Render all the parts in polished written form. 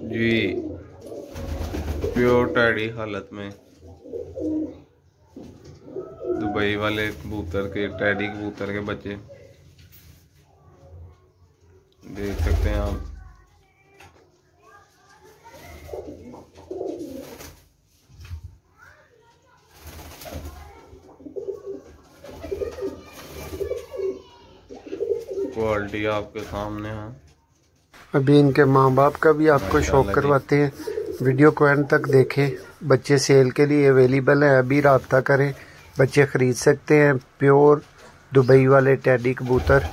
जी pure teddy हालत में Dubai वाले कबूतर के, टैडी कबूतर के बच्चे देख सकते हैं आप। क्वालिटी आपके सामने है। अभी इनके माँ बाप का भी आपको शौक करवाते हैं, वीडियो को एंड तक देखें। बच्चे सेल के लिए अवेलेबल हैं, अभी राब्ता करें, बच्चे खरीद सकते हैं। प्योर दुबई वाले टैडी कबूतर।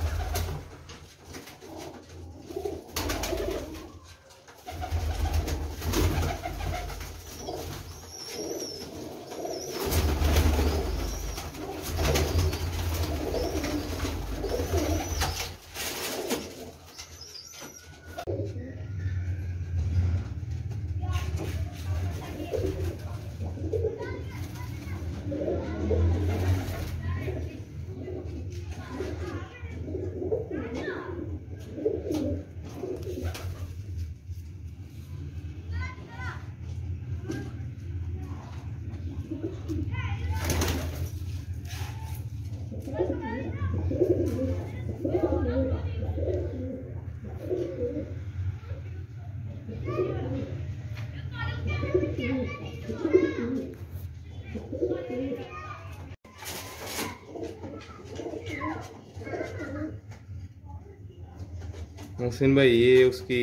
मोहसिन भाई ये उसकी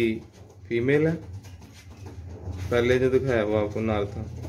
फीमेल है, पहले जो दिखाया वो आपको नर था।